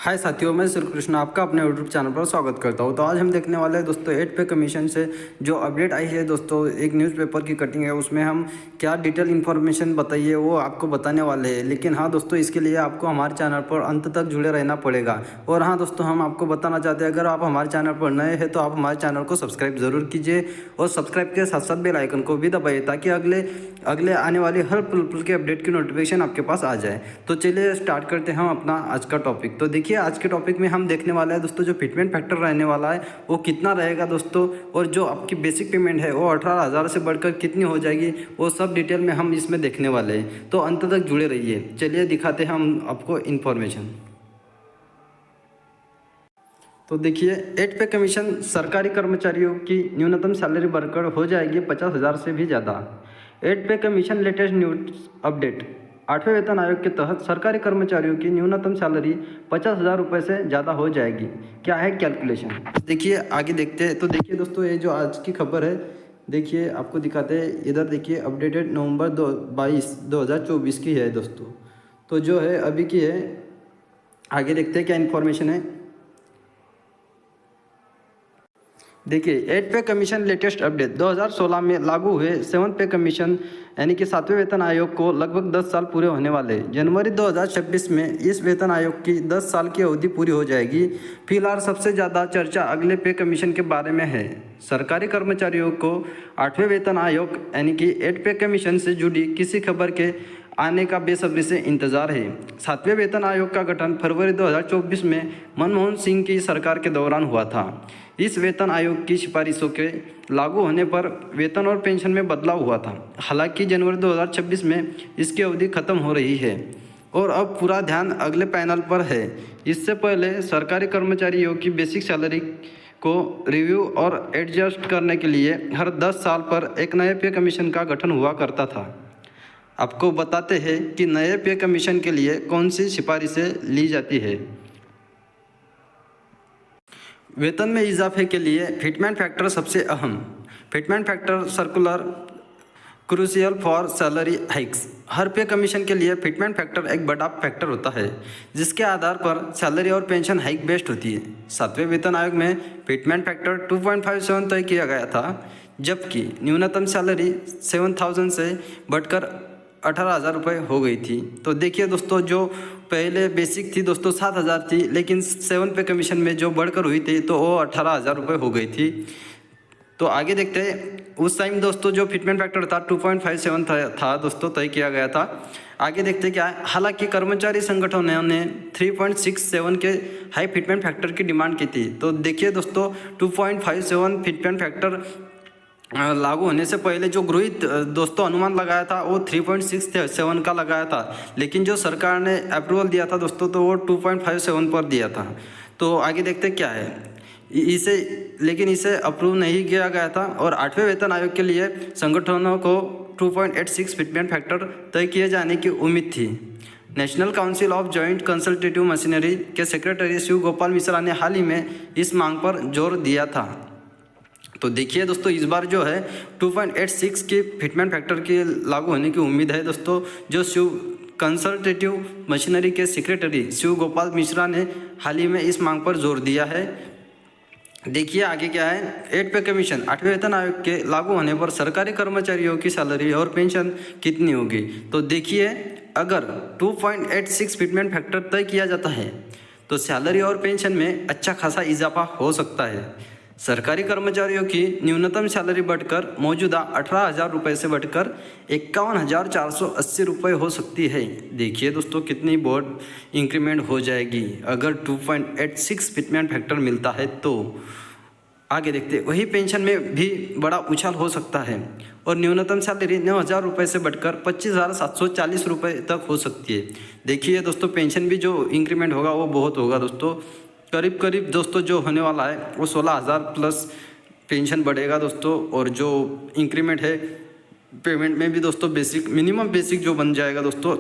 हाय साथियों, मैं श्री कृष्ण आपका अपने यूट्यूब चैनल पर स्वागत करता हूं। तो आज हम देखने वाले हैं दोस्तों 8 पे कमीशन से जो अपडेट आई है दोस्तों, एक न्यूज़पेपर की कटिंग है, उसमें हम क्या डिटेल इन्फॉर्मेशन बताइए वो आपको बताने वाले हैं। लेकिन हाँ दोस्तों, इसके लिए आपको हमारे चैनल पर अंत तक जुड़े रहना पड़ेगा। और हाँ दोस्तों, हम आपको बताना चाहते हैं, अगर आप हमारे चैनल पर नए हैं तो आप हमारे चैनल को सब्सक्राइब ज़रूर कीजिए और सब्सक्राइब के साथ साथ बेल आइकन को भी दबाइए ताकि अगले आने वाली हर पल के अपडेट की नोटिफिकेशन आपके पास आ जाए। तो चलिए स्टार्ट करते हैं हम अपना आज का टॉपिक। तो देखिए, आज के टॉपिक में हम देखने वाला है दोस्तों, जो फिटमेंट फैक्टर रहने वाला है वो कितना रहेगा दोस्तों, और जो आपकी बेसिक पेमेंट है वो 18,000 से बढ़कर कितनी हो जाएगी, वो सब डिटेल में हम इसमें देखने वाले हैं। तो अंत तक जुड़े रहिए। चलिए दिखाते हैं हम आपको इन्फॉर्मेशन। तो देखिए, 8 पे कमीशन सरकारी कर्मचारियों की न्यूनतम सैलरी बढ़कर हो जाएगी 50,000 से भी ज़्यादा। 8 पे कमीशन लेटेस्ट न्यूज अपडेट। 8वें वेतन आयोग के तहत सरकारी कर्मचारियों की न्यूनतम सैलरी 50,000 रुपये से ज़्यादा हो जाएगी। क्या है कैलकुलेशन, देखिए आगे देखते हैं। तो देखिए दोस्तों, ये जो आज की खबर है, देखिए आपको दिखाते हैं। इधर देखिए, अपडेटेड नवंबर 2024 की है दोस्तों। तो जो है अभी की है, आगे देखते हैं क्या इन्फॉर्मेशन है। देखिए, 8 पे कमीशन लेटेस्ट अपडेट। 2016 में लागू हुए 7 पे कमीशन यानी कि 7वें वेतन आयोग को लगभग 10 साल पूरे होने वाले। जनवरी 2026 में इस वेतन आयोग की 10 साल की अवधि पूरी हो जाएगी। फिलहाल सबसे ज़्यादा चर्चा अगले पे कमीशन के बारे में है। सरकारी कर्मचारियों को 8वें वेतन आयोग यानी कि 8 पे कमीशन से जुड़ी किसी खबर के आने का बेसब्री से इंतजार है। 7वें वेतन आयोग का गठन फरवरी 2024 में मनमोहन सिंह की सरकार के दौरान हुआ था। इस वेतन आयोग की सिफारिशों के लागू होने पर वेतन और पेंशन में बदलाव हुआ था। हालांकि जनवरी 2026 में इसकी अवधि खत्म हो रही है और अब पूरा ध्यान अगले पैनल पर है। इससे पहले सरकारी कर्मचारियों की बेसिक सैलरी को रिव्यू और एडजस्ट करने के लिए हर 10 साल पर एक नए पे कमीशन का गठन हुआ करता था। आपको बताते हैं कि नए पे कमीशन के लिए कौन सी सिफारिशें ली जाती है। वेतन में इजाफे के लिए फिटमेंट फैक्टर सबसे अहम। Fitment factor circular crucial for salary hikes. हर पे कमीशन के लिए फिटमेंट फैक्टर एक बड़ा फैक्टर होता है जिसके आधार पर सैलरी और पेंशन हाइक बेस्ड होती है। 7वें वेतन आयोग में फिटमेंट फैक्टर 2.57 तय किया गया था, जबकि न्यूनतम सैलरी 7,000 से बढ़कर 18,000 रुपये हो गई थी। तो देखिए दोस्तों, जो पहले बेसिक थी दोस्तों 7,000 थी, लेकिन 7 पे कमीशन में जो बढ़कर हुई थी तो वो 18,000 रुपये हो गई थी। तो आगे देखते हैं। उस टाइम दोस्तों जो फिटमेंट फैक्टर था 2.57 था दोस्तों, तय किया गया था। आगे देखते हैं क्या है। हालांकि कर्मचारी संगठनों ने 3.67 के हाई फिटमेंट फैक्टर की डिमांड की थी। तो देखिए दोस्तों, 2.57 फिटमेंट फैक्टर लागू होने से पहले जो गृहित दोस्तों अनुमान लगाया था वो 3.67 का लगाया था, लेकिन जो सरकार ने अप्रूवल दिया था दोस्तों तो वो 2.57 पर दिया था। तो आगे देखते क्या है। लेकिन इसे अप्रूव नहीं किया गया था और 8वें वेतन आयोग के लिए संगठनों को 2.86 फिटमेंट फैक्टर तय किए जाने की उम्मीद थी। National council of joint consultative machinery के सेक्रेटरी शिव गोपाल मिश्रा ने हाल ही में इस मांग पर जोर दिया था। तो देखिए दोस्तों, इस बार जो है 2.86 की फिटमेंट फैक्टर की लागू होने की उम्मीद है दोस्तों। जो शिव कंसल्टेटिव मशीनरी के सेक्रेटरी शिव गोपाल मिश्रा ने हाल ही में इस मांग पर जोर दिया है। देखिए आगे क्या है। 8 पे कमीशन 8वें वेतन आयोग के लागू होने पर सरकारी कर्मचारियों की सैलरी और पेंशन कितनी होगी। तो देखिए, अगर 2.86 फिटमेंट फैक्टर तय किया जाता है तो सैलरी और पेंशन में अच्छा खासा इजाफा हो सकता है। सरकारी कर्मचारियों की न्यूनतम सैलरी बढ़कर मौजूदा 18,000 रुपये से बढ़कर 51,480 रुपये हो सकती है। देखिए दोस्तों, कितनी बहुत इंक्रीमेंट हो जाएगी अगर 2.86 फिटमेंट फैक्टर मिलता है तो। आगे देखते हैं। वही पेंशन में भी बड़ा उछाल हो सकता है और न्यूनतम सैलरी 9,000 रुपये से बढ़कर 25,740 रुपये तक हो सकती है। देखिए दोस्तों, पेंशन भी जो इंक्रीमेंट होगा वो बहुत होगा दोस्तों। करीब करीब दोस्तों जो होने वाला है वो 16,000 प्लस पेंशन बढ़ेगा दोस्तों। और जो इंक्रीमेंट है पेमेंट में भी दोस्तों, मिनिमम बेसिक जो बन जाएगा दोस्तों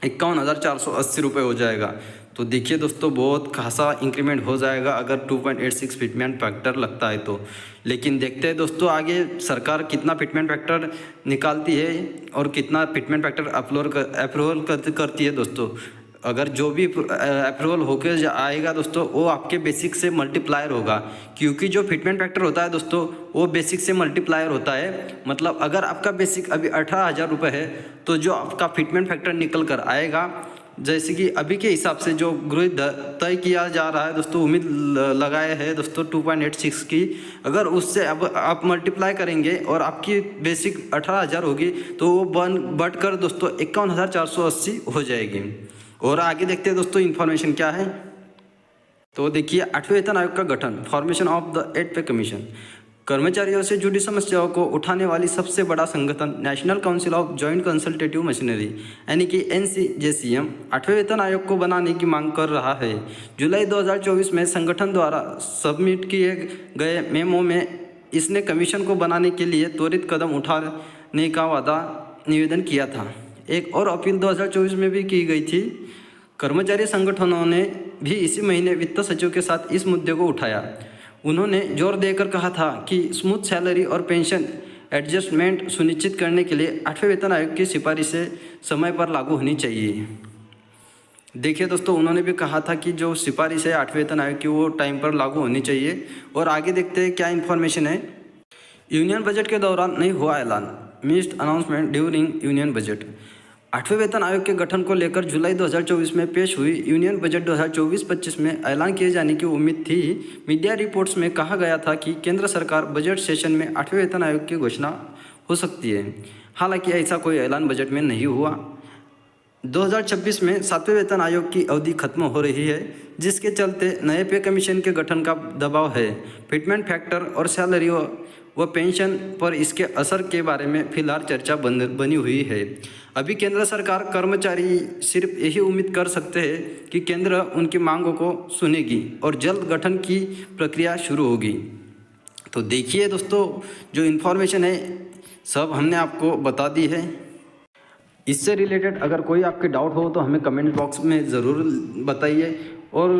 51,480 रुपये हो जाएगा। तो देखिए दोस्तों, बहुत खासा इंक्रीमेंट हो जाएगा अगर 2.86 फिटमेंट फैक्टर लगता है तो। लेकिन देखते हैं दोस्तों आगे सरकार कितना फिटमेंट फैक्टर निकालती है और कितना फिटमेंट फैक्टर अप्रूवल करती है दोस्तों। अगर जो भी अप्रूवल होकर आएगा दोस्तों वो आपके बेसिक से मल्टीप्लायर होगा, क्योंकि जो फिटमेंट फैक्टर होता है दोस्तों वो बेसिक से मल्टीप्लायर होता है। मतलब अगर आपका बेसिक अभी 18,000 रुपये है तो जो आपका फिटमेंट फैक्टर निकल कर आएगा, जैसे कि अभी के हिसाब से जो गृहित तय किया जा रहा है दोस्तों, उम्मीद लगाए है दोस्तों 2.86 की, अगर उससे अब आप मल्टीप्लाई करेंगे और आपकी बेसिक 18,000 होगी तो वो बढ़कर दोस्तों 51,480 हो जाएगी। और आगे देखते हैं दोस्तों इन्फॉर्मेशन क्या है। तो देखिए 8वें वेतन आयोग का गठन, फॉर्मेशन ऑफ द 8th पे कमीशन। कर्मचारियों से जुड़ी समस्याओं को उठाने वाली सबसे बड़ा संगठन national council of joint consultative machinery यानी कि NCJCM 8वें वेतन आयोग को बनाने की मांग कर रहा है। जुलाई 2024 में संगठन द्वारा सबमिट किए गए मेमो में इसने कमीशन को बनाने के लिए त्वरित कदम उठाने का वादा निवेदन किया था। एक और अपील 2024 में भी की गई थी। कर्मचारी संगठनों ने भी इसी महीने वित्त सचिव के साथ इस मुद्दे को उठाया। उन्होंने जोर देकर कहा था कि स्मूथ सैलरी और पेंशन एडजस्टमेंट सुनिश्चित करने के लिए 8वें वेतन आयोग की सिफारिशें समय पर लागू होनी चाहिए। देखिए दोस्तों उन्होंने भी कहा था कि जो सिफारिश है 8वें वेतन आयोग की वो टाइम पर लागू होनी चाहिए। और आगे देखते हैं क्या इन्फॉर्मेशन है। यूनियन बजट के दौरान नहीं हुआ ऐलान, missed announcement during union budget. 8वें वेतन आयोग के गठन को लेकर जुलाई 2024 में पेश हुई यूनियन बजट 2024-25 में ऐलान किए जाने की उम्मीद थी। मीडिया रिपोर्ट्स में कहा गया था कि केंद्र सरकार बजट सेशन में 8वें वेतन आयोग की घोषणा हो सकती है। हालांकि ऐसा कोई ऐलान बजट में नहीं हुआ। 2026 में 7वें वेतन आयोग की अवधि खत्म हो रही है, जिसके चलते नए पे कमीशन के गठन का दबाव है। फिटमेंट फैक्टर और सैलरी व पेंशन पर इसके असर के बारे में फिलहाल चर्चा बनी हुई है। अभी केंद्र सरकार कर्मचारी सिर्फ यही उम्मीद कर सकते हैं कि केंद्र उनकी मांगों को सुनेगी और जल्द गठन की प्रक्रिया शुरू होगी। तो देखिए दोस्तों जो इन्फॉर्मेशन है सब हमने आपको बता दी है। इससे रिलेटेड अगर कोई आपके डाउट हो तो हमें कमेंट बॉक्स में ज़रूर बताइए। और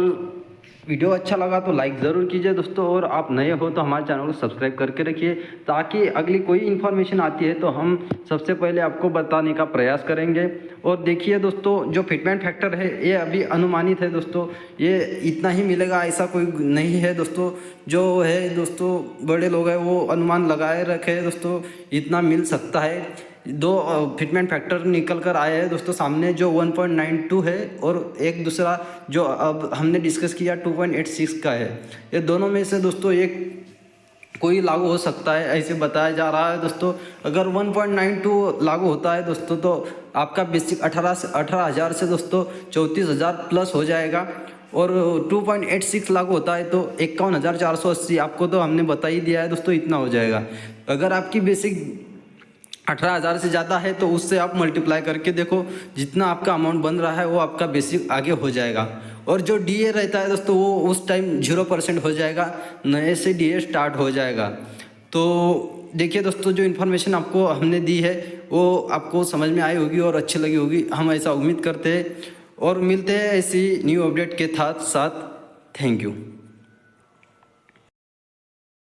वीडियो अच्छा लगा तो लाइक ज़रूर कीजिए दोस्तों। और आप नए हो तो हमारे चैनल को सब्सक्राइब करके रखिए, ताकि अगली कोई इन्फॉर्मेशन आती है तो हम सबसे पहले आपको बताने का प्रयास करेंगे। और देखिए दोस्तों जो फिटमेंट फैक्टर है ये अभी अनुमानित है दोस्तों, ये इतना ही मिलेगा ऐसा कोई नहीं है दोस्तों। जो है दोस्तों बड़े लोग हैं वो अनुमान लगाए रखे हैं दोस्तों, इतना मिल सकता है। 2 फिटमेंट फैक्टर निकल कर आए हैं दोस्तों सामने, जो 1.92 है और एक दूसरा जो अब हमने डिस्कस किया 2.86 का है। ये दोनों में से दोस्तों एक कोई लागू हो सकता है ऐसे बताया जा रहा है दोस्तों। अगर 1.92 लागू होता है दोस्तों तो आपका बेसिक 18,000 से दोस्तों 34,000 प्लस हो जाएगा। और 2.86 लागू होता है तो 51,480 आपको तो हमने बता ही दिया है दोस्तों, इतना हो जाएगा। अगर आपकी बेसिक 18,000 से ज़्यादा है तो उससे आप मल्टीप्लाई करके देखो, जितना आपका अमाउंट बन रहा है वो आपका बेसिक आगे हो जाएगा। और जो DA रहता है दोस्तों वो उस टाइम 0% हो जाएगा, नए से DA स्टार्ट हो जाएगा। तो देखिए दोस्तों जो इन्फॉर्मेशन आपको हमने दी है वो आपको समझ में आई होगी और अच्छी लगी होगी, हम ऐसा उम्मीद करते हैं। और मिलते हैं ऐसी न्यू अपडेट के साथ। Thank you.